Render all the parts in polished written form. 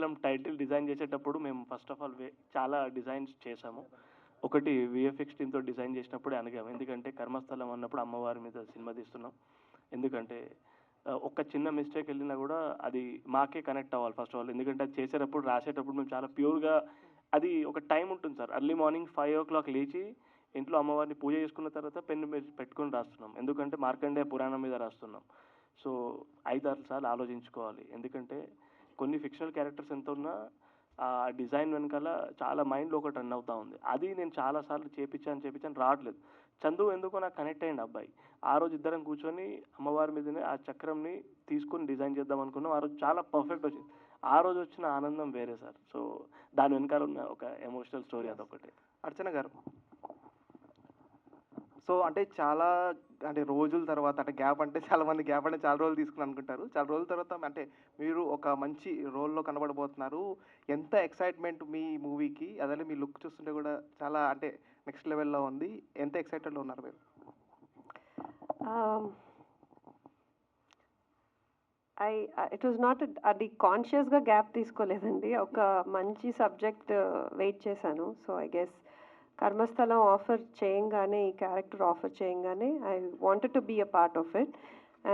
కర్మస్థలం title design చేసేటప్పుడు మేము first of all చాలా డిజైన్స్ చేశాము. ఒకటి విఎఫ్ఎక్స్ టీమ్తో డిజైన్ చేసినప్పుడే అనగాము, ఎందుకంటే కర్మస్థలం అన్నప్పుడు అమ్మవారి మీద సినిమా తీస్తున్నాం. ఎందుకంటే ఒక చిన్న మిస్టేక్ వెళ్ళినా కూడా అది మాకే కనెక్ట్ అవ్వాలి ఫస్ట్ ఆఫ్ ఆల్. ఎందుకంటే అది చేసేటప్పుడు రాసేటప్పుడు మేము చాలా ప్యూర్గా, అది ఒక టైం ఉంటుంది సార్. ఎర్లీ మార్నింగ్ 5 o'clock లేచి ఇంట్లో అమ్మవారిని పూజ చేసుకున్న తర్వాత పెన్ను మీద పెట్టుకొని రాస్తున్నాం. ఎందుకంటే మార్కండేయ పురాణం మీద రాస్తున్నాం. సో 5-6 సార్లు ఆలోచించుకోవాలి. ఎందుకంటే కొన్ని ఫిక్షనల్ క్యారెక్టర్స్ ఎంత ఉన్నా ఆ డిజైన్ వెనకాల చాలా మైండ్లో ఒకటి రన్ అవుతా ఉంది. అది నేను చాలాసార్లు చేపించాను రావట్లేదు. చందు ఎందుకో నాకు కనెక్ట్ అయ్యింది అబ్బాయి. ఆ రోజు ఇద్దరం కూర్చొని అమ్మవారి మీదనే ఆ చక్రంని తీసుకొని డిజైన్ చేద్దాం అనుకున్నాం. ఆ రోజు చాలా పర్ఫెక్ట్ వచ్చింది. ఆ రోజు వచ్చిన ఆనందం వేరే సార్. సో దాని వెనకాల ఉన్న ఒక ఎమోషనల్ స్టోరీ అదొకటి. అర్చన గారు, సో అంటే చాలా అంటే రోజుల తర్వాత అంటే గ్యాప్ అంటే చాలామంది గ్యాప్ అంటే చాలా రోజులు తీసుకుని అనుకుంటారు. చాలా రోజుల తర్వాత అంటే మీరు ఒక మంచి రోల్లో కనబడబోతున్నారు. ఎంత ఎక్సైట్మెంట్ మీ మూవీకి, అదే మీ లుక్ చూస్తుంటే కూడా చాలా అంటే నెక్స్ట్ లెవెల్లో ఉంది. ఎంత ఎక్సైటెడ్లో ఉన్నారు మీరు? ఇట్ వాజ్ నాట్ అది కాన్షియస్గా గ్యాప్ తీసుకోలేదండి. ఒక మంచి సబ్జెక్ట్ వెయిట్ చేశాను. So I guess Karmasthalam offer చేయంగానే, ఈ క్యారెక్టర్ ఆఫర్ చేయంగానే I wanted to be a part of it.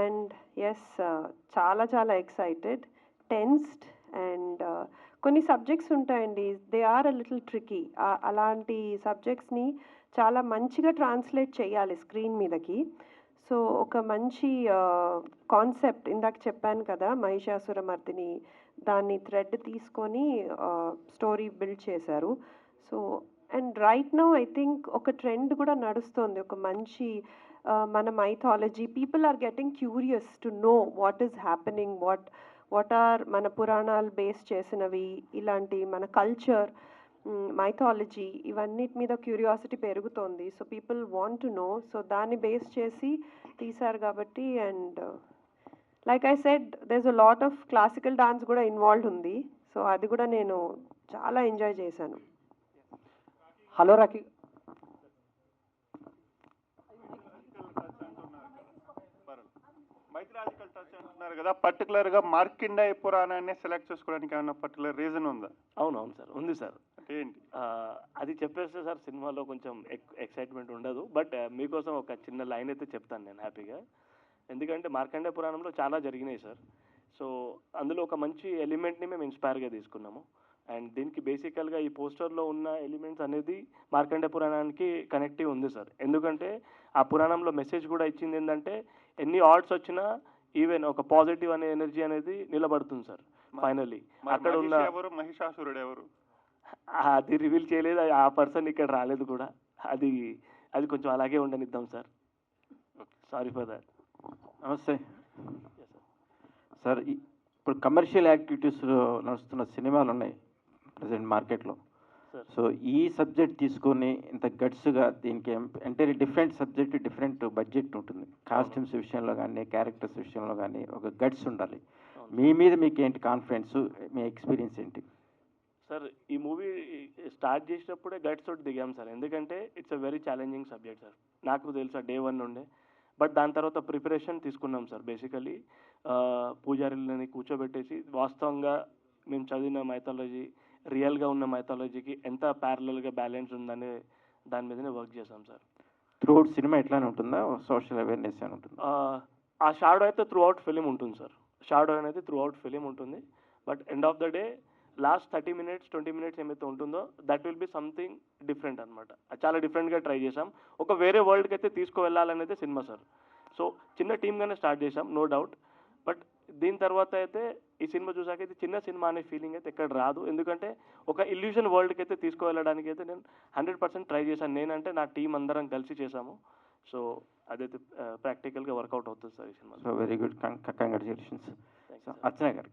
And yes, చాలా చాలా ఎక్సైటెడ్, టెన్స్డ్. అండ్ కొన్ని సబ్జెక్ట్స్ ఉంటాయండి, they are a little tricky. అలాంటి సబ్జెక్ట్స్ని చాలా మంచిగా ట్రాన్స్లేట్ చేయాలి స్క్రీన్ మీదకి. సో ఒక మంచి కాన్సెప్ట్, ఇందాక చెప్పాను కదా మహిషాసురమర్దిని, దాన్ని థ్రెడ్ తీసుకొని స్టోరీ బిల్డ్ చేశారు. So and right now I think ఒక ట్రెండ్ కూడా నడుస్తుంది, ఒక మంచి మన mythology, people are getting curious to know what is happening, what are మన పురాణాలు బేస్ చేసినవి, ఇలాంటి మన కల్చర్, మైథాలజీ, ఇవన్నిటి మీద క్యూరియాసిటీ పెరుగుతోంది. So people want to know. So దాన్ని బేస్ చేసి తీశారు కాబట్టి. And like I said, there is a lot of classical dance కూడా ఇన్వాల్వ్ ఉంది. సో అది కూడా నేను చాలా ఎంజాయ్ చేశాను. హలో రాఖీ, మైథలాజికల్ టచ్ అంటున్నారు కదా, పర్టికులర్గా మార్కండేయ పురాణాన్ని సెలెక్ట్ చేసుకోవడానికి ఏమైనా పర్టికులర్ రీజన్ ఉందా? అవునవును సార్, ఉంది సార్. ఏంటి అది చెప్పేస్తే సార్ సినిమాలో కొంచెం ఎక్సైట్మెంట్ ఉండదు. బట్ మీకోసం ఒక చిన్న లైన్ అయితే చెప్తాను నేను హ్యాపీగా. ఎందుకంటే మార్కండేయ పురాణంలో చాలా జరిగినాయి సార్. సో అందులో ఒక మంచి ఎలిమెంట్ని మేము ఇన్స్పైర్గా తీసుకున్నాము. అండ్ దీనికి బేసికల్గా ఈ పోస్టర్లో ఉన్న ఎలిమెంట్స్ అనేది మార్కండేయ పురాణానికి కనెక్టివ్ ఉంది సార్. ఎందుకంటే ఆ పురాణంలో మెసేజ్ కూడా ఇచ్చింది ఏంటంటే, ఎన్ని ఆర్ట్స్ వచ్చినా ఈవెన్ ఒక పాజిటివ్ అనే ఎనర్జీ అనేది నిలబడుతుంది సార్. ఫైనల్లీ అక్కడ ఉన్న ఎవరు, మహిషాసురుడు ఎవరు, అది రివీల్ చేయలేదు. ఆ పర్సన్ ఇక్కడ రాలేదు కూడా. అది కొంచెం అలాగే ఉండనిద్దాం సార్. Sorry for that. నమస్తే సార్. ఇప్పుడు కమర్షియల్ యాక్టివిటీస్లో నడుస్తున్న సినిమాలు ఉన్నాయి ప్రజెంట్ మార్కెట్లో. సో ఈ సబ్జెక్ట్ తీసుకొని ఇంత గట్స్గా, దీనికి entire different subject, different budget ఉంటుంది. కాస్ట్యూమ్స్ విషయంలో కానీ, క్యారెక్టర్స్ విషయంలో కానీ ఒక గట్స్ ఉండాలి. మీ మీద మీకు ఏంటి కాన్ఫిడెన్స్, మీ ఎక్స్పీరియన్స్ ఏంటి? సార్ ఈ మూవీ స్టార్ట్ చేసినప్పుడే గట్స్ తోటి దిగాం సార్. ఎందుకంటే it's a very challenging subject sir. నాకు తెలుసా డే 1 నుండే. బట్ దాని తర్వాత ప్రిపరేషన్ తీసుకున్నాం సార్. బేసికలీ పూజారులని కూర్చోబెట్టేసి వాస్తవంగా మేము చదివిన మైథాలజీ, రియల్గా ఉన్న మైథాలజీకి ఎంత ప్యారలల్గా బ్యాలెన్స్ ఉందనే దాని మీదనే వర్క్ చేసాం సార్. త్రూఅవుట్ సినిమా ఎట్లానే ఉంటుందా, సోషల్ అవేర్నెస్ అని ఉంటుంది? ఆ షాడో అయితే త్రూ అవుట్ ఫిలిం ఉంటుంది సార్. షాడో అనేది త్రూ అవుట్ ఫిలిం ఉంటుంది. But end of the day last 30 minutes 20 minutes ఏమైతే ఉంటుందో that will be something different అనమాట. చాలా డిఫరెంట్గా ట్రై చేసాం. ఒక వేరే వరల్డ్కి అయితే తీసుకువెళ్ళాలనేది సినిమా సార్. సో చిన్న టీమ్గానే స్టార్ట్ చేసాం, నో డౌట్. బట్ దీని తర్వాత అయితే ఈ సినిమా చూసాక అయితే చిన్న సినిమా అనే ఫీలింగ్ అయితే ఎక్కడ రాదు. ఎందుకంటే ఒక ఇల్యూజన్ వరల్డ్కి అయితే తీసుకువెళ్ళడానికి అయితే నేను 100% ట్రై చేశాను. నేనంటే నా టీం అందరం కలిసి చేశాము. సో అదైతే ప్రాక్టికల్గా వర్కౌట్ అవుతుంది సార్ ఈ cinema. So very good, congratulations. Archana garu,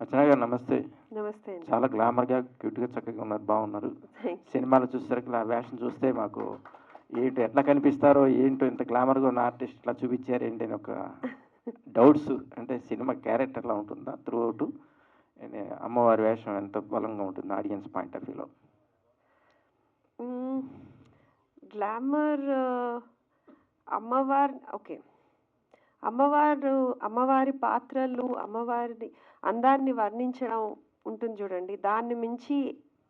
Archana గారు నమస్తే. నమస్తే. చాలా గ్లామర్గా, క్యూట్గా, చక్కగా ఉన్నారు, బాగున్నారు. సినిమాలో చూసేసరికి ఆ వేషం చూస్తే మాకు ఏంటో ఎట్లా కనిపిస్తారో ఏంటో, ఇంత గ్లామర్గా ఉన్న ఆర్టిస్ట్ ఇట్లా చూపించారు ఏంటి అని ఒక డౌట్స్. అంటే సినిమా క్యారెక్టర్లా ఉంటుందా త్రూ అవుట్? అమ్మవారి వేషం ఎంత బలంగా ఉంటుంది ఆడియన్స్ పాయింట్ ఆఫ్ వ్యూలో? గ్లామర్ అమ్మవారు ఓకే, అమ్మవారి పాత్రలు, అమ్మవారి అందాన్ని వర్ణించడం ఉంటుంది చూడండి, దాన్ని మించి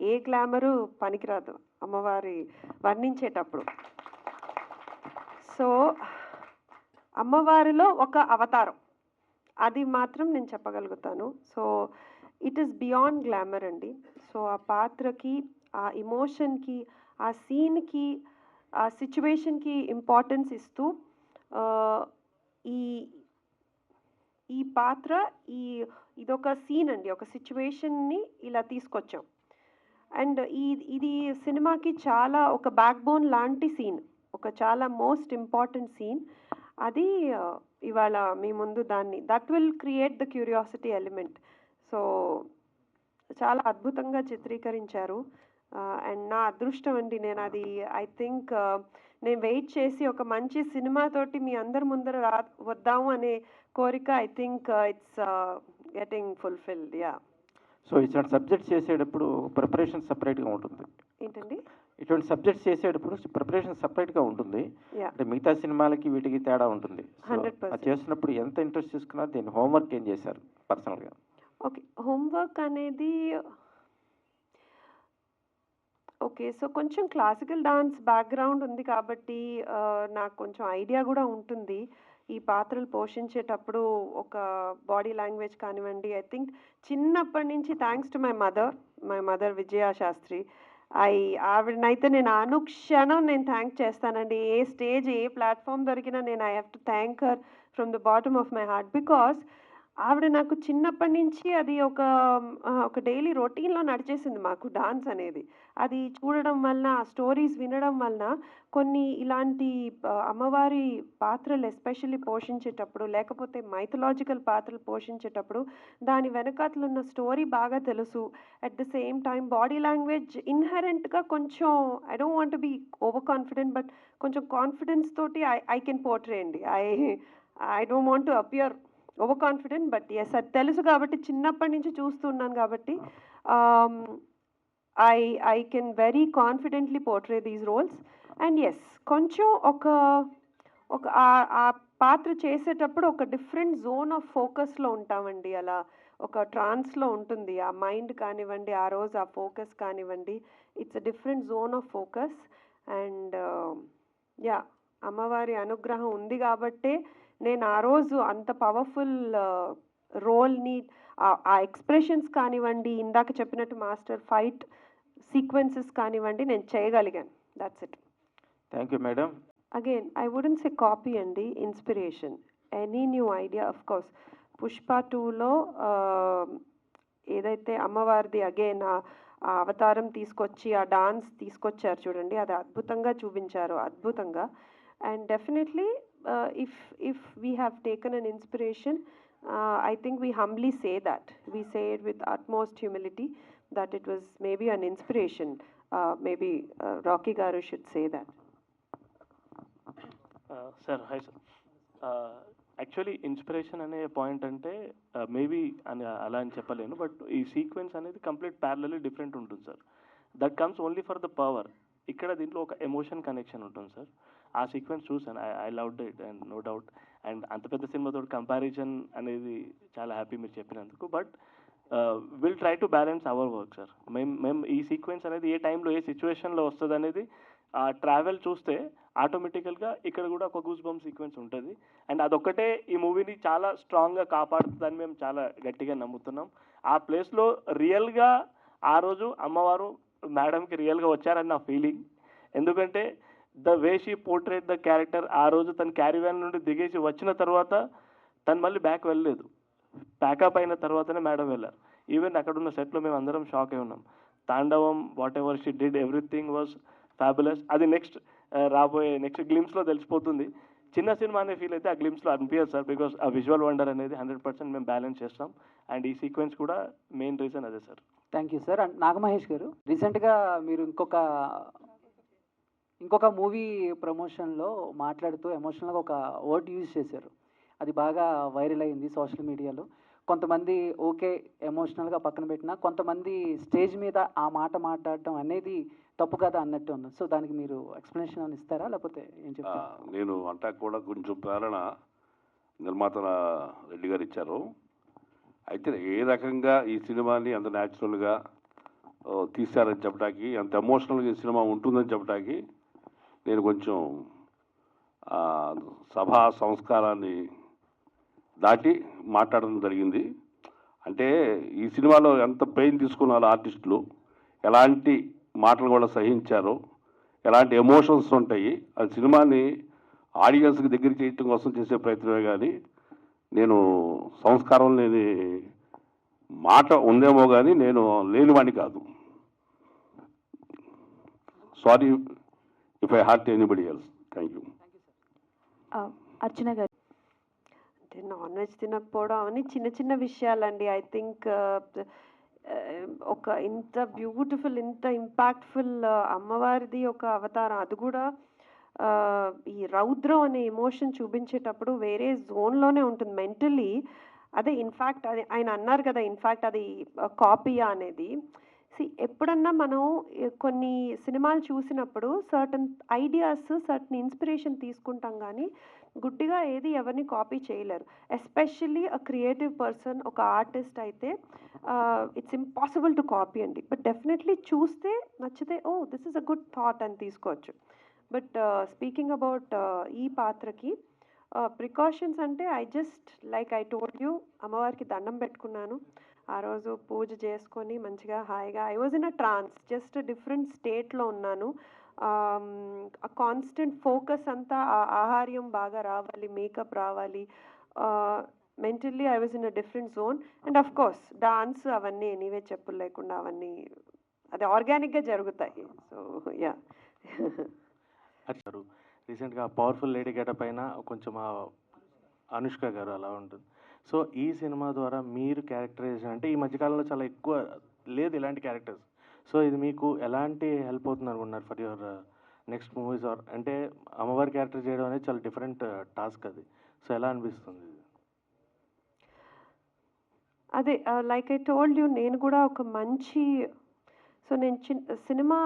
ఏ గ్లామరు పనికిరాదు అమ్మవారి వర్ణించేటప్పుడు. సో అమ్మవారిలో ఒక అవతారం, అది మాత్రం నేను చెప్పగలుగుతాను. So it is beyond glamour అండి. సో ఆ పాత్రకి, ఆ ఇమోషన్కి, ఆ సీన్కి, ఆ సిచ్యువేషన్కి ఇంపార్టెన్స్ ఇస్తూ ఈ ఈ పాత్ర ఇదొక సీన్ అండి, ఒక సిచ్యువేషన్ని ఇలా తీసుకొచ్చాం. అండ్ ఇది సినిమాకి చాలా ఒక బ్యాక్ బోన్ లాంటి సీన్, ఒక చాలా మోస్ట్ ఇంపార్టెంట్ సీన్. అది ఇవాళ మీ ముందు that will create the curiosity element. So చాలా అద్భుతంగా చిత్రీకరించారు. అండ్ నా అదృష్టం అండి, నేను అది ఐ థింక్ నేను వెయిట్ చేసి ఒక మంచి సినిమాతోటి మీ అందరి ముందర వద్దాము అనే కోరిక I think it's getting fulfilled. Yeah. So ఇటువంటి సబ్జెక్ట్స్ చేసేటప్పుడు ప్రిపరేషన్ సపరేట్గా ఉంటుంది. ఏంటండి? ఇటువంటి సబ్జెక్ట్స్ చేసేటప్పుడు ప్రిపరేషన్ సపరేట్గా ఉంటుంది. అంటే మిగతా సినిమాలకి వీటికి తేడా ఉంటుంది. 100%. అది చేస్తున్నప్పుడు ఎంత ఇంట్రెస్ట్ తీసుకున్నారు, దీని హోంవర్క్ ఏం చేశారు పర్సనల్గా? ఓకే, హోంవర్క్ అనేది ఓకే. సో కొంచెం క్లాసికల్ డాన్స్ బ్యాక్గ్రౌండ్ ఉంది కాబట్టి నాకు కొంచెం ఐడియా కూడా ఉంటుంది ఈ పాత్రలు పోషించేటప్పుడు. ఒక బాడీ లాంగ్వేజ్ కానివ్వండి, ఐ థింక్ చిన్నప్పటి నుంచి థ్యాంక్స్ టు మై మదర్ విజయ శాస్త్రి, ఆవిడనైతే నేను అనుక్షణం నేను థ్యాంక్ చేస్తానండి. ఏ స్టేజ్, ఏ ప్లాట్ఫామ్ దొరికినా నేను I have to thank her from the bottom of my heart. Because ఆవిడ నాకు చిన్నప్పటి నుంచి అది ఒక డైలీ రొటీన్లో నడిచేసింది మాకు డాన్స్ అనేది. అది చూడడం వలన, ఆ స్టోరీస్ వినడం వలన కొన్ని ఇలాంటి అమ్మవారి పాత్రలు ఎస్పెషల్లీ పోషించేటప్పుడు, లేకపోతే మైథలాజికల్ పాత్రలు పోషించేటప్పుడు దాని వెనకాతలు ఉన్న స్టోరీ బాగా తెలుసు. At the same time body language ఇన్హెరెంట్గా కొంచెం I don't want be over confident, but కొంచెం కాన్ఫిడెన్స్ తోటి ఐ కెన్ పోర్ట్రే అండి. I don't want to appear over confident, but yes అది తెలుసు కాబట్టి, చిన్నప్పటి నుంచి చూస్తున్నాను కాబట్టి I can very confidently portray these roles. And yes, కొంచెం ఒక ఆ పాత్ర చేసేటప్పుడు ఒక డిఫరెంట్ జోన్ ఆఫ్ ఫోకస్లో ఉంటామండి. అలా ఒక ట్రాన్స్లో ఉంటుంది ఆ మైండ్ కానివ్వండి, ఆ రోజు ఆ ఫోకస్ కానివ్వండి. It's a different zone of focus. And yeah, అమ్మవారి అనుగ్రహం ఉంది కాబట్టే నేను ఆ రోజు అంత పవర్ఫుల్ రోల్ని, ఆ ఎక్స్ప్రెషన్స్ కానివ్వండి, ఇందాక చెప్పినట్టు మాస్టర్ ఫైట్ సీక్వెన్సెస్ కానివ్వండి, నేను చేయగలిగాను. That's it. Thank you madam. Again I wouldn't say copy అండి, inspiration. Any new idea, of course Pushpa 2లో ఏదైతే అమ్మవారిది అగైన్ ఆ అవతారం తీసుకొచ్చి ఆ డాన్స్ తీసుకొచ్చారు చూడండి, అది అద్భుతంగా చూపించారు, అద్భుతంగా. And definitely if we have taken an inspiration, I think we humbly say that. We say it with utmost humility that it was maybe an inspiration. Maybe Rocky Garu should say that. Sir hi sir. Actually inspiration అనే point అంటే maybe అని అలా అని చెప్పలేను, but ఈ sequence అనేది complete parallelly different ఉంటుంది sir. That comes only for the power. ఇక్కడ దీంట్లో ఒక ఎమోషన్ కనెక్షన్ ఉంటుంది సార్. ఆ సీక్వెన్స్ చూసాను, I loved it and no doubt. And అంత పెద్ద సినిమాతో కంపారిజన్ అనేది చాలా హ్యాపీ మీరు చెప్పినందుకు. But will try to balance our work sir. మేము ఈ సీక్వెన్స్ అనేది ఏ టైంలో ఏ సిచ్యువేషన్లో వస్తుంది అనేది ఆ ట్రావెల్ చూస్తే ఆటోమేటికల్గా ఇక్కడ కూడా ఒక గూస్ బంప్ సీక్వెన్స్ ఉంటుంది. అండ్ అదొక్కటే ఈ మూవీని చాలా స్ట్రాంగ్గా కాపాడుతుందని మేము చాలా గట్టిగా నమ్ముతున్నాం. ఆ ప్లేస్లో రియల్గా ఆ రోజు అమ్మవారు మేడంకి రియల్గా వచ్చారని నా ఫీలింగ్. ఎందుకంటే the way she portrayed the character, ఆ రోజు తన క్యారీవ్యాన్ నుండి దిగేసి వచ్చిన తర్వాత తను మళ్ళీ బ్యాక్ వెళ్ళలేదు. ప్యాకప్ అయిన తర్వాతనే మేడం వెళ్ళారు. ఈవెన్ అక్కడ ఉన్న సెట్లో మేము అందరం షాక్ అయి ఉన్నాం. తాండవం, what ever she did, everything was fabulous. అది రాబోయే నెక్స్ట్ గ్లిమ్స్లో తెలిసిపోతుంది. చిన్న సినిమా అనే ఫీల్ అయితే ఆ గ్లిమ్స్లో అనిపించదు సార్, బికాస్ ఆ విజువల్ వండర్ అనేది 100% మేము బ్యాలెన్స్ చేస్తాం. అండ్ ఈ సీక్వెన్స్ కూడా మెయిన్ రీజన్ అదే sir. Thank you sir. And Naga Mahesh గారు, రీసెంట్గా మీరు ఇంకొక మూవీ ప్రమోషన్లో మాట్లాడుతూ ఎమోషనల్గా ఒక వర్డ్ యూజ్ చేశారు. అది బాగా వైరల్ అయింది సోషల్ మీడియాలో. కొంతమంది ఓకే ఎమోషనల్గా పక్కన పెట్టినా, కొంతమంది స్టేజ్ మీద ఆ మాట మాట్లాడటం అనేది తప్పు కదా అన్నట్టు ఉంది. సో దానికి మీరు ఎక్స్ప్లెనేషన్ ఇస్తారా, లేకపోతే ఏం చెప్తారా? నేను అంటా కూడా కొంచెం ప్రేరణ. నిర్మాత రెడ్డి గారు ఇచ్చారు. అయితే ఏ రకంగా ఈ సినిమాని అంత న్యాచురల్గా తీశారని చెప్పడానికి, అంత ఎమోషనల్గా ఈ సినిమా ఉంటుందని చెప్పడానికి నేను కొంచెం సభా సంస్కారాన్ని దాటి మాట్లాడడం జరిగింది. అంటే ఈ సినిమాలో ఎంత పెయిన్ తీసుకున్నారో ఆర్టిస్టులు, ఎలాంటి మాటలు కూడా సహించారో, ఎలాంటి ఎమోషన్స్ ఉంటాయి, ఆ సినిమాని ఆడియన్స్కి దగ్గర చేయటం కోసం చేసే ప్రయత్నమే కానీ నేను సంస్కారం లేని మాట ఉందేమో కానీ నేను లేనివాడిని కాదు. Sorry if I hurt anybody else. Thank you. Archana garu, అంటే నాన్ వెజ్ తినకపోవడం అవన్నీ చిన్న చిన్న విషయాలండి. ఐ థింక్ ఒక ఇంత బ్యూటిఫుల్, ఇంత ఇంపాక్ట్ఫుల్ అమ్మవారిది ఒక అవతారం, అది కూడా ఈ రౌద్రం అనే ఎమోషన్ చూపించేటప్పుడు వేరే జోన్లోనే ఉంటుంది మెంటలీ. అదే ఇన్ఫ్యాక్ట్ అది ఆయన అన్నారు కదా, ఇన్ఫ్యాక్ట్ అది కాపీయా అనేది. ఎప్పుడన్నా మనం కొన్ని సినిమాలు చూసినప్పుడు సర్టన్ ఐడియాస్, సర్టన్ ఇన్స్పిరేషన్ తీసుకుంటాం, కానీ గుడ్డిగా ఏది ఎవరిని కాపీ చేయలేరు. ఎస్పెషల్లీ అ క్రియేటివ్ పర్సన్, ఒక ఆర్టిస్ట్ అయితే ఇట్స్ ఇంపాసిబుల్ టు కాపీ అండి. బట్ డెఫినెట్లీ చూస్తే నచ్చితే oh this is a good thought అని తీసుకోవచ్చు. బట్ స్పీకింగ్ అబౌట్ ఈ పాత్రకి ప్రికాషన్స్ అంటే I just like I told you, అమ్మవారికి దండం పెట్టుకున్నాను ఆ రోజు, పూజ చేసుకొని మంచిగా హాయిగా I was in a trance, just different స్టేట్లో ఉన్నాను. ఆ కాన్స్టెంట్ ఫోకస్ అంతా ఆహార్యం బాగా రావాలి, మేకప్ రావాలి, mentally I was in a different zone. And of course dance అవన్నీ ఎనీవే చెప్పులు లేకుండా అవన్నీ అది ఆర్గానిక్గా జరుగుతాయి. So yeah. రీసెంట్గా పవర్ఫుల్ లేడీ గెటప్ అయినా కొంచెం అనుష్క గారు అలా ఉంటుంది. సో ఈ సినిమా ద్వారా మీరు క్యారెక్టరైజేషన్ అంటే ఈ మధ్యకాలంలో చాలా ఎక్కువ లేదు ఇలాంటి క్యారెక్టర్స్. సో ఇది మీకు ఎలాంటి హెల్ప్ అవుతుంది అనుకుంటున్నారు for your next movies? Or అంటే అమ్మవారి క్యారెక్టర్ చేయడం అనేది చాలా డిఫరెంట్ టాస్క్ అది. సో ఎలా అనిపిస్తుంది? అదే లైక్ ఐ టోల్డ్ యూ, నేను కూడా ఒక మంచి, సో నేను సినిమా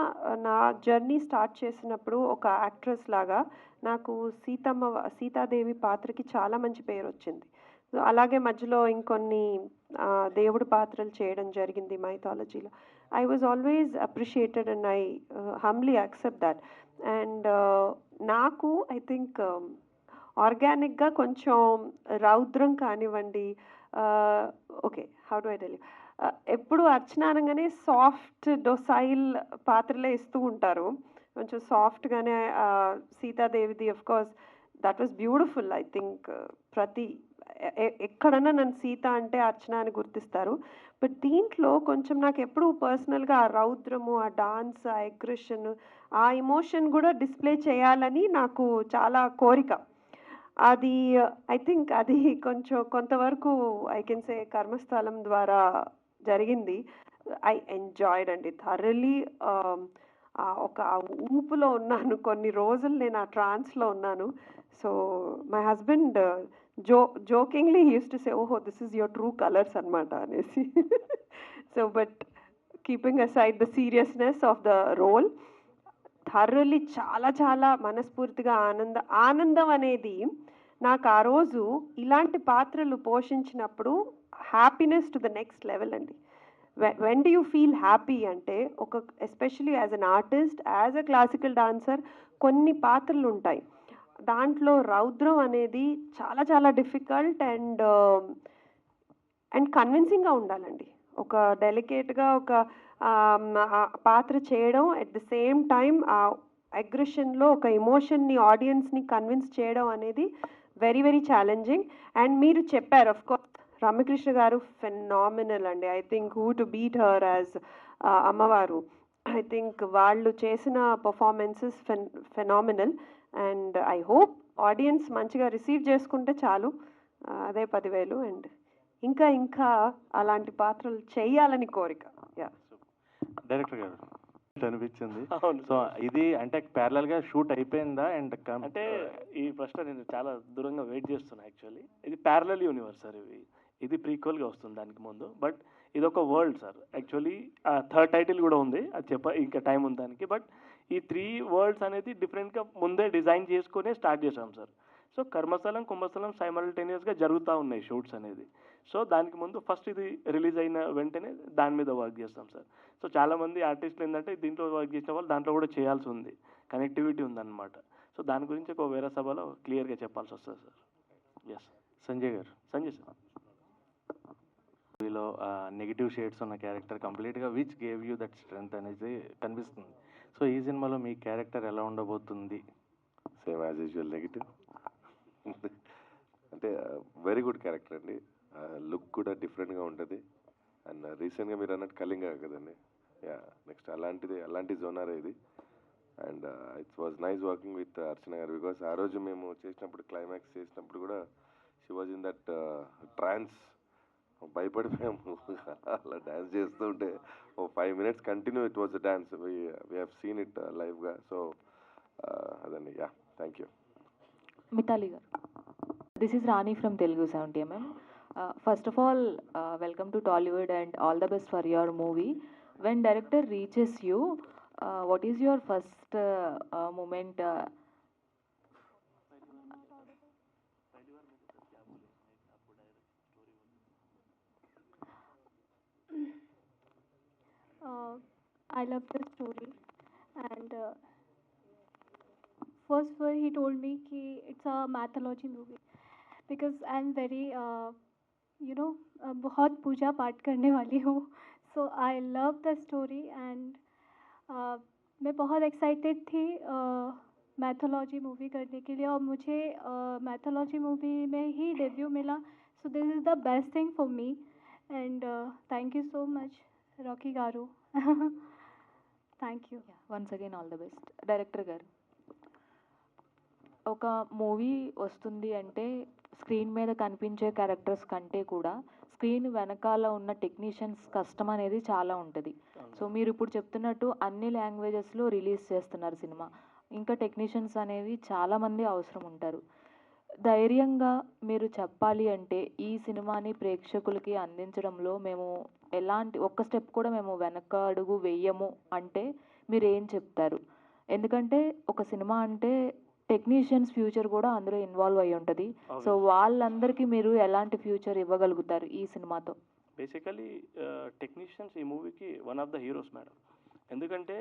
నా జర్నీ స్టార్ట్ చేసినప్పుడు ఒక యాక్ట్రెస్ లాగా నాకు సీతాదేవి పాత్రకి చాలా మంచి పేరు వచ్చింది. సో అలాగే మధ్యలో ఇంకొన్ని దేవుడి పాత్రలు చేయడం జరిగింది మైథాలజీలో. I was always appreciated and I humbly accept that. And నాకు ఐ థింక్ ఆర్గానిక్గా కొంచెం రౌద్రం కానివ్వండి, okay how do I tell you, ఎప్పుడు అర్చన అనగానే సాఫ్ట్ డొసైల్ పాత్రలే ఇస్తూ ఉంటారు, కొంచెం సాఫ్ట్గానే. సీతాదేవిది of course that was beautiful. I think ఎక్కడన్నా నన్ను సీత అంటే అర్చన అని గుర్తిస్తారు. బట్ దీంట్లో కొంచెం నాకు ఎప్పుడు పర్సనల్గా ఆ రౌద్రము, ఆ డాన్స్, ఆ అగ్రెషన్, ఆ ఎమోషన్ కూడా డిస్ప్లే చేయాలని నాకు చాలా కోరిక. అది ఐ థింక్ అది కొంచెం కొంతవరకు ఐ కెన్ సే కర్మస్థలం ద్వారా జరిగింది. ఐ ఎంజాయ్డ్ అండి థరలీ. ఒక ఊపులో ఉన్నాను కొన్ని రోజులు, నేను ఆ ట్రాన్స్లో ఉన్నాను. సో మై హస్బెండ్ జోకింగ్లీ హీ యూస్ టు సే ఓహో this is your true colours అనమాట అనేసి. So but keeping aside the seriousness of the role, thoroughly చాలా చాలా మనస్ఫూర్తిగా ఆనందం అనేది నాకు ఆ రోజు ఇలాంటి పాత్రలు పోషించినప్పుడు happiness to the next level అండి. When do you feel happy అంటే, ఒక especially as an artist, as a classical dancer కొన్ని పాత్రలు ఉంటాయి, దాంట్లో రౌద్రం అనేది చాలా చాలా డిఫికల్ట్ అండ్ కన్విన్సింగ్గా ఉండాలండి. ఒక డెలికేట్గా ఒక పాత్ర చేయడం, అట్ ద సేమ్ టైం ఆ అగ్రెషన్లో ఒక ఎమోషన్ని ఆడియన్స్ని కన్విన్స్ చేయడం అనేది వెరీ వెరీ ఛాలెంజింగ్. అండ్ మీరు చెప్పారు అఫ్ కోర్స్ రమ్యకృష్ణ గారు ఫెనామినల్ అండి. I think who to beat her as అమ్మవారు, ఐ థింక్ వాళ్ళు చేసిన performances phenomenal. And I hope audience మంచిగా రిసీవ్ చేసుకుంటే చాలు, అదే 10,000. అండ్ ఇంకా ఇంకా అలాంటి పాత్రలు చేయాలని కోరిక. యా. డైరెక్టర్ గారు అనిపించింది. సో ఇది అంటే ప్యారలల్గా షూట్ అయిపోయిందా? అండ్ అంటే ఈ ఫస్ట్ నేను చాలా దూరంగా వెయిట్ చేస్తున్నా. యాక్చువల్లీ ఇది ప్యారలల్ యూనివర్స్ సార్, ఇది ప్రీక్వల్గా వస్తుంది దానికి ముందు. బట్ ఇది ఒక world sir. Actually third title కూడా ఉంది, అది ఇంకా టైం ఉంది దానికి. బట్ ఈ 3 వరల్డ్స్ అనేది డిఫరెంట్గా ముందే డిజైన్ చేసుకునే స్టార్ట్ చేసాం సార్. సో కర్మస్థలం కుంభస్థలం సైమల్టేనియస్గా జరుగుతూ ఉన్నాయి షూట్స్ అనేది. సో దానికి ముందు ఫస్ట్ ఇది రిలీజ్ అయిన వెంటనే దాని మీద వర్క్ చేస్తాం సార్. సో చాలామంది ఆర్టిస్టులు ఏంటంటే దీంట్లో వర్క్ చేసిన వాళ్ళు దాంట్లో కూడా చేయాల్సి ఉంది, కనెక్టివిటీ ఉందన్నమాట. సో దాని గురించి ఒక వేరే సభలో క్లియర్గా చెప్పాల్సి వస్తుంది సార్. ఎస్ సంజయ్ గారు, సంజయ్ సార్. మూవీలో నెగిటివ్ షేడ్స్ ఉన్న క్యారెక్టర్ కంప్లీట్గా which gave you that strength అనేది కనిపిస్తుంది. సో ఈ సినిమాలో మీ క్యారెక్టర్ ఎలా ఉండబోతుంది? Same as usual negative. అంటే వెరీ గుడ్ క్యారెక్టర్ అండి. లుక్ కూడా డిఫరెంట్గా ఉంటుంది. అండ్ రీసెంట్గా మీరు అన్నట్టు కళింగ కదండి, యా నెక్స్ట్ అలాంటి జోనరే ఇది. And it's was nice working with Archana garu, because ఆ రోజు మేము చేసినప్పుడు క్లైమాక్స్ చేసినప్పుడు కూడా she was in that trance. భయపడిపోయాము అలా డ్యాన్స్ చేస్తూ ఉంటే. 5 minutes continue it was dance. We have seen it లైవ్గా. సో అదండి, yeah thank you. Mithali garu, this is Rani from Telugu 70mm. First of all, welcome to Tollywood and all the best for your movie. When director reaches you, what is your first moment? I love the story, and first where he told me कि it's a mythology movie because I'm very बहुत पूजा पाठ करने वाली हूँ. So I love the story and मैं बहुत excited थी mythology movie करने के लिए, और मुझे मैथोलॉजी मूवी में ही डेब्यू मिला. So this is the best thing for me, and thank you so much, Rocky Garu. Thank you. Once again, all the best. Director గారు, ఒక మూవీ వస్తుంది అంటే స్క్రీన్ మీద కనిపించే క్యారెక్టర్స్ కంటే కూడా స్క్రీన్ వెనకాల ఉన్న టెక్నీషియన్స్ కష్టం అనేది చాలా ఉంటుంది. సో మీరు ఇప్పుడు చెప్తున్నట్టు అన్ని లాంగ్వేజెస్లో రిలీజ్ చేస్తున్నారు సినిమా, ఇంకా టెక్నీషియన్స్ అనేవి చాలామంది అవసరం ఉంటారు. ధైర్యంగా మీరు చెప్పాలి అంటే ఈ సినిమాని ప్రేక్షకులకి అందించడంలో మేము ఎలాంటి ఒక్క స్టెప్ కూడా మేము వెనక అడుగు వెయ్యము అంటే మీరు ఏం చెప్తారు? ఎందుకంటే ఒక సినిమా అంటే టెక్నీషియన్స్ ఫ్యూచర్ కూడా అందులో ఇన్వాల్వ్ అయి ఉంటుంది. సో వాళ్ళందరికీ మీరు ఎలాంటి ఫ్యూచర్ ఇవ్వగలుగుతారు ఈ సినిమాతో? బేసికలీ టెక్నీషియన్స్ ఈ మూవీకి one of the heroes madam. ఎందుకంటే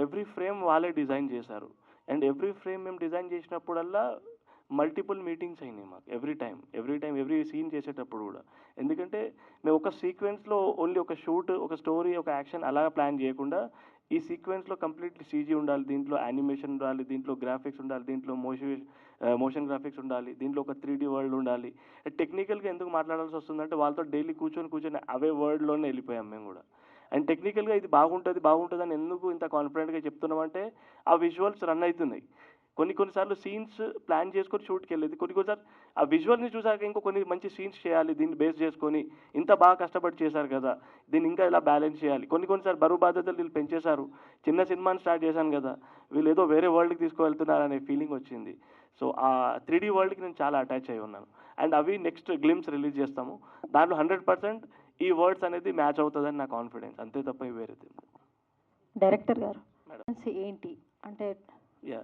ఎవ్రీ ఫ్రేమ్ వాళ్ళే డిజైన్ చేశారు. అండ్ ఎవ్రీ ఫ్రేమ్ మేము డిజైన్ చేసినప్పుడల్లా మల్టిపుల్ మీటింగ్స్ అయినాయి మాకు ఎవ్రీ టైం ఎవ్రీ సీన్ చేసేటప్పుడు కూడా. ఎందుకంటే మేము ఒక సీక్వెన్స్లో ఓన్లీ ఒక షూట్, ఒక స్టోరీ, ఒక యాక్షన్ అలా ప్లాన్ చేయకుండా ఈ సీక్వెన్స్లో కంప్లీట్లీ సీజీ ఉండాలి, దీంట్లో యానిమేషన్ ఉండాలి, దీంట్లో గ్రాఫిక్స్ ఉండాలి, దీంట్లో మోషన్ గ్రాఫిక్స్ ఉండాలి, దీంట్లో ఒక 3D వరల్డ్ ఉండాలి. టెక్నికల్గా ఎందుకు మాట్లాడాల్సి వస్తుందంటే వాళ్ళతో డైలీ కూర్చొని అవే వరల్డ్లోనే వెళ్ళిపోయాం మేము కూడా. అండ్ టెక్నికల్గా ఇది బాగుంటుంది అని ఎందుకు ఇంత కాన్ఫిడెంట్గా చెప్తున్నామంటే ఆ విజువల్స్ రన్ అవుతున్నాయి. కొన్నిసార్లు సీన్స్ ప్లాన్ చేసుకొని షూట్కి వెళ్ళేది, కొన్నిసార్లు ఆ విజువల్ని చూసాక ఇంకో కొన్ని మంచి సీన్స్ చేయాలి దీన్ని బేస్ చేసుకొని, ఇంత బాగా కష్టపడి చేశారు కదా దీన్ని ఇంకా ఇలా బ్యాలెన్స్ చేయాలి. కొన్నిసార్లు బరువు బాధ్యతలు వీళ్ళు పెంచేశారు, చిన్న సినిమాని స్టార్ట్ చేశాను కదా వీళ్ళు ఏదో వేరే వరల్డ్కి తీసుకువెళ్తున్నారు అనే ఫీలింగ్ వచ్చింది. సో ఆ 3D వరల్డ్కి నేను చాలా అటాచ్ అయి ఉన్నాను. అండ్ అవి నెక్స్ట్ గ్లిమ్స్ రిలీజ్ చేస్తాము, దాంట్లో 100% ఈ వర్డ్స్ అనేది మ్యాచ్ అవుతుందని నా కాన్ఫిడెన్స్, అంతే తప్ప వేరేది. డైరెక్టర్ గారు మేడం ఏంటి అంటే? యా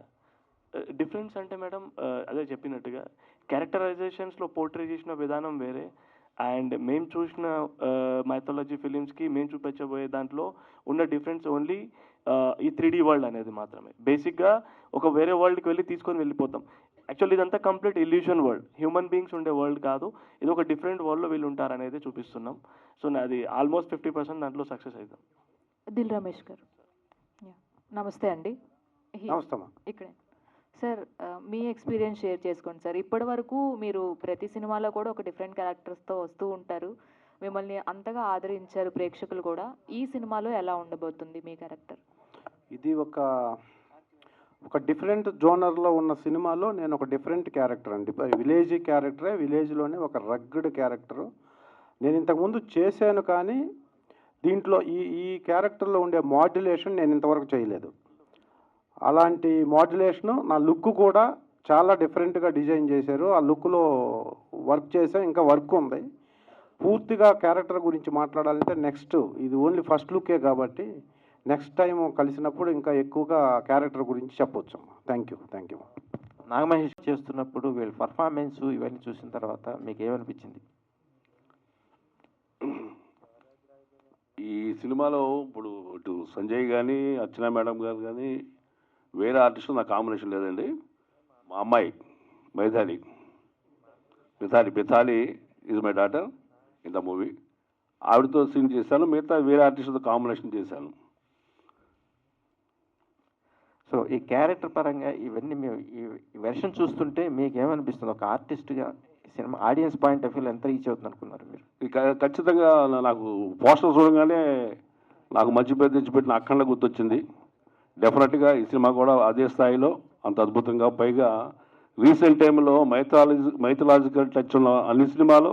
డిఫరెన్స్ అంటే మేడం అదే చెప్పినట్టుగా క్యారెక్టరైజేషన్స్లో పోర్ట్రే చేసిన విధానం వేరే, అండ్ మేము చూసిన మైథాలజీ ఫిలిమ్స్కి మేము చూపించబోయే దాంట్లో ఉన్న డిఫరెన్స్ ఓన్లీ ఈ 3D వరల్డ్ అనేది మాత్రమే. బేసిక్గా ఒక వేరే వరల్డ్కి వెళ్ళి తీసుకొని వెళ్ళిపోతాం. యాక్చువల్లీ ఇదంతా complete illusion world, human beings ఉండే వరల్డ్ కాదు, ఇది ఒక డిఫరెంట్ వరల్డ్లో వీళ్ళు ఉంటారనేది చూపిస్తున్నాం. సో నాది ఆల్మోస్ట్ 50% దాంట్లో సక్సెస్ అవుతాం. దిల్ రమేష్ గారు, నమస్తే అండి. నమస్తే ఇక్కడే సార్, మీ ఎక్స్పీరియన్స్ షేర్ చేసుకోండి సార్. ఇప్పటి వరకు మీరు ప్రతి సినిమాలో కూడా ఒక డిఫరెంట్ క్యారెక్టర్స్తో వస్తూ ఉంటారు, మిమ్మల్ని అంతగా ఆదరించారు ప్రేక్షకులు కూడా. ఈ సినిమాలో ఎలా ఉండబోతుంది మీ క్యారెక్టర్? ఇది ఒక డిఫరెంట్ జోనర్లో ఉన్న సినిమాలో నేను ఒక డిఫరెంట్ క్యారెక్టర్ అండి. విలేజ్ క్యారెక్టరే, విలేజ్లోనే ఒక రగ్గడ్ క్యారెక్టరు. నేను ఇంతకుముందు చేశాను, కానీ దీంట్లో ఈ క్యారెక్టర్లో ఉండే మాడ్యులేషన్ నేను ఇంతవరకు చేయలేదు. అలాంటి మాడ్యులేషను, నా లుక్ కూడా చాలా డిఫరెంట్గా డిజైన్ చేశారు. ఆ లుక్లో వర్క్ చేసా, ఇంకా వర్క్ ఉంది. పూర్తిగా క్యారెక్టర్ గురించి మాట్లాడాలంటే నెక్స్ట్, ఇది ఓన్లీ ఫస్ట్ లుక్కే కాబట్టి నెక్స్ట్ టైం కలిసినప్పుడు ఇంకా ఎక్కువగా క్యారెక్టర్ గురించి చెప్పొచ్చు. Thank you. నాగమహేష్ చేస్తున్నప్పుడు వీళ్ళ పర్ఫార్మెన్స్ ఇవన్నీ చూసిన తర్వాత మీకు ఏమనిపించింది? ఈ సినిమాలో ఇప్పుడు ఇటు సంజయ్ కానీ అర్చన మేడం గారు కానీ వేరే ఆర్టిస్టులు నాకు కాంబినేషన్ లేదండి. మా అమ్మాయి Mithali is my daughter in the movie. ఆవిడతో సీన్ చేశాను, మిగతా వేరే ఆర్టిస్టులతో కాంబినేషన్ చేశాను. సో ఈ క్యారెక్టర్ పరంగా ఇవన్నీ మేము ఈ వెర్షన్ చూస్తుంటే మీకు ఏమనిపిస్తుంది? ఒక ఆర్టిస్ట్గా సినిమా ఆడియన్స్ పాయింట్ ఆఫ్ వ్యూలో ఎంత రీచ్ అవుతుంది అనుకున్నారు మీరు? ఖచ్చితంగా నాకు పోస్టర్ చూడగానే నాకు మంచి పేరు తెచ్చిపెట్టిన అఖండ గుర్తొచ్చింది. డెఫినెట్గా ఈ సినిమా కూడా అదే స్థాయిలో అంత అద్భుతంగా, పైగా రీసెంట్ టైంలో మైథలాజికల్ టచ్ ఉన్న అన్ని సినిమాలు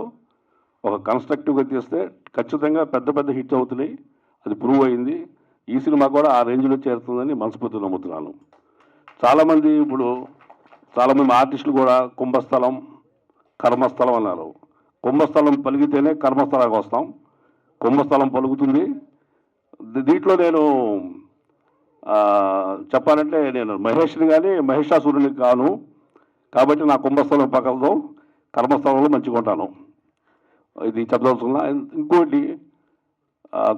ఒక కన్స్ట్రక్టివ్గా తీస్తే ఖచ్చితంగా పెద్ద పెద్ద హిట్ అవుతున్నాయి. అది ప్రూవ్ అయింది. ఈ సినిమా కూడా ఆ రేంజ్లో చేరుతుందని మనస్ఫూర్తిగా నమ్ముతున్నాను. చాలామంది ఆర్టిస్టులు కూడా కుంభస్థలం, కర్మస్థలం అన్నారు. కుంభస్థలం పలిగితేనే కర్మస్థలానికి వస్తాం. కుంభస్థలం పలుకుతుంది. దీంట్లో నేను చెప్పాలంటే నేను మహేష్ని కానీ మహిషాసురుని కాను, కాబట్టి నా కుంభస్థలం పగలదు, కర్మస్థలంలో మంచిగా ఉంటాను. ఇది చెప్పదలుచుకున్నా. ఇంకోటి,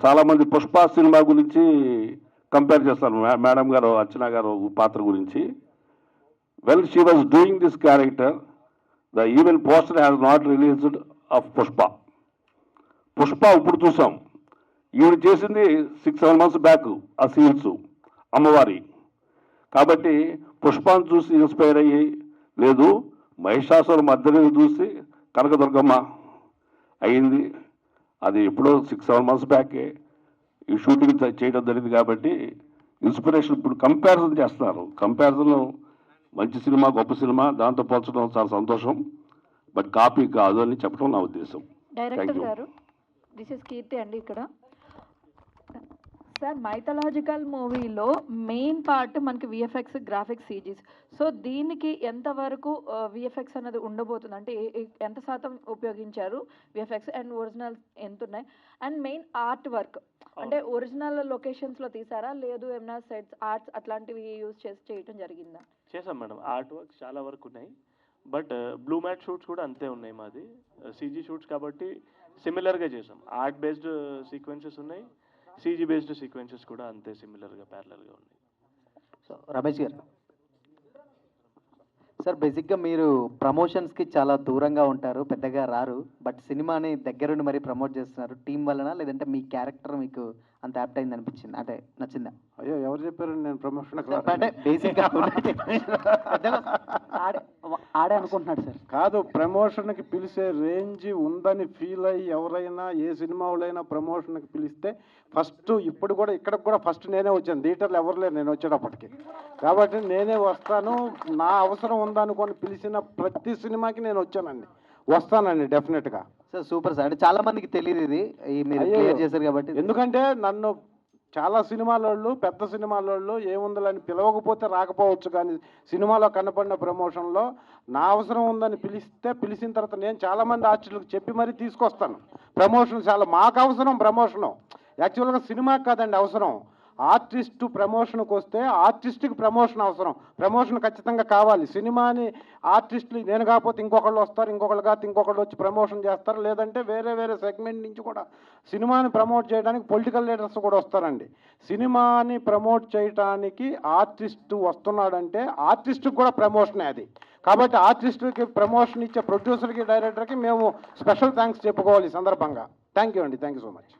చాలామంది పుష్ప సినిమా గురించి కంపేర్ చేస్తారు మేడం గారు, అర్చన గారు పాత్ర గురించి. Well, she was doing this character, the even poster has not released of Pushpa. ఇప్పుడు చూసాం. ఈవిడ చేసింది 6-7 months బ్యాక్ ఆ సీన్స్ అమ్మవారి. కాబట్టి పుష్పాన్ని చూసి ఇన్స్పైర్ అయ్యి, లేదు మహిషాసుర మధ్యని చూసి కనకదుర్గమ్మ అయింది. అది ఎప్పుడో 6-7 months బ్యాకే ఈ షూటింగ్ చేయడం జరిగింది. కాబట్టి ఇన్స్పిరేషన్ ఇప్పుడు కంపారిజన్ చేస్తున్నారు. కంపారిజన్ మంచి సినిమా, గొప్ప సినిమా, దాంతో పోల్చడం చాలా సంతోషం. బట్ కాపీ కాదు అని చెప్పడం నా ఉద్దేశం. డైరెక్టర్ గారు, దిస్ ఇస్ కీర్తి అండి ఇక్కడ. సార్, మైథలాజికల్ మూవీలో మెయిన్ పార్ట్ మనకి విఎఫ్ఎక్స్, గ్రాఫిక్స్, సీజీస్. సో దీనికి ఎంతవరకు విఎఫ్ఎక్స్ అనేది ఉండబోతుంది? అంటే ఎంత శాతం ఉపయోగించారు విఎఫ్ఎక్స్, అండ్ ఒరిజినల్ ఎంత ఉన్నాయి? అండ్ మెయిన్ ఆర్ట్ వర్క్ అంటే ఒరిజినల్ లొకేషన్స్లో తీసారా, లేదు ఏమైనా సెట్స్, ఆర్ట్స్ అట్లాంటివి యూజ్ చేసి చేయటం జరిగిందా? చేసాం మేడం. ఆర్ట్ వర్క్స్ చాలా వరకు ఉన్నాయి. బట్ బ్లూ మ్యాట్ షూట్స్ కూడా అంతే ఉన్నాయి. మాది సీజీ షూట్స్ కాబట్టి సిమిలర్గా చేసాం. ఆర్ట్ బేస్డ్ సీక్వెన్సెస్ ఉన్నాయి, సీజీ బేస్డ్ సీక్వెన్సెస్ కూడా అంతే సిమిలర్గా, ప్యారలల్గా ఉన్నాయి. సో రమేష్ గారు, సార్ బేసిక్గా మీరు ప్రమోషన్స్కి చాలా దూరంగా ఉంటారు, పెద్దగా రారు, బట్ సినిమాని దగ్గరుండి మరీ ప్రమోట్ చేస్తున్నారు. టీం వలన, లేదంటే మీ క్యారెక్టర్ మీకు అంత యాప్ట్ అయింది అనిపించింది, అంటే నచ్చిందా? అయ్యో, ఎవరు చెప్పారండి నేను ప్రమోషన్? అంటే బేసిక్గా ఆడే అనుకుంటున్నాడు సార్. కాదు, ప్రమోషన్కి పిలిచే రేంజ్ ఉందని ఫీల్ అయ్యి ఎవరైనా ఏ సినిమా వాళ్ళైనా ప్రమోషన్కి పిలిస్తే ఫస్ట్, ఇప్పుడు కూడా ఇక్కడికి కూడా ఫస్ట్ నేనే వచ్చాను. థియేటర్లు ఎవరు లేరు నేను వచ్చేటప్పటికి. కాబట్టి నేనే వస్తాను, నా అవసరం ఉందనుకొని పిలిచిన ప్రతి సినిమాకి నేను వస్తానండి డెఫినెట్గా. Sir super sir. అంటే చాలా మందికి తెలియదు ఇది, మీరు క్లియర్ చేశారు కాబట్టి. ఎందుకంటే నన్ను చాలా సినిమాలోళ్ళు, పెద్ద సినిమాలోళ్ళు ఏముందని పిలవకపోతే రాకపోవచ్చు, కానీ సినిమాలో కనపడిన ప్రమోషన్లో నా అవసరం ఉందని పిలిచిన తర్వాత నేను చాలామంది ఆర్టిస్టులకు చెప్పి మరీ తీసుకొస్తాను. ప్రమోషన్ చాలా మాకు అవసరం. ప్రమోషను యాక్చువల్గా సినిమాకి కాదండి అవసరం, ఆర్టిస్టు ప్రమోషన్కి వస్తే ఆర్టిస్ట్కి ప్రమోషన్ అవసరం. ప్రమోషన్ ఖచ్చితంగా కావాలి. సినిమాని ఆర్టిస్టులు నేను కాకపోతే ఇంకొకళ్ళు వస్తారు, ఇంకొకళ్ళు కాకపోతే ఇంకొకళ్ళు వచ్చి ప్రమోషన్ చేస్తారు, లేదంటే వేరే వేరే సెగ్మెంట్ నుంచి కూడా సినిమాని ప్రమోట్ చేయడానికి పొలిటికల్ లీడర్స్ కూడా వస్తారండి. సినిమాని ప్రమోట్ చేయడానికి ఆర్టిస్టు వస్తున్నాడంటే ఆర్టిస్టుకి కూడా ప్రమోషనే అది. కాబట్టి ఆర్టిస్టుకి ప్రమోషన్ ఇచ్చే ప్రొడ్యూసర్కి, డైరెక్టర్కి మేము స్పెషల్ థ్యాంక్స్ చెప్పుకోవాలి ఈ సందర్భంగా. థ్యాంక్ యూ అండి, థ్యాంక్ యూ సో మచ్.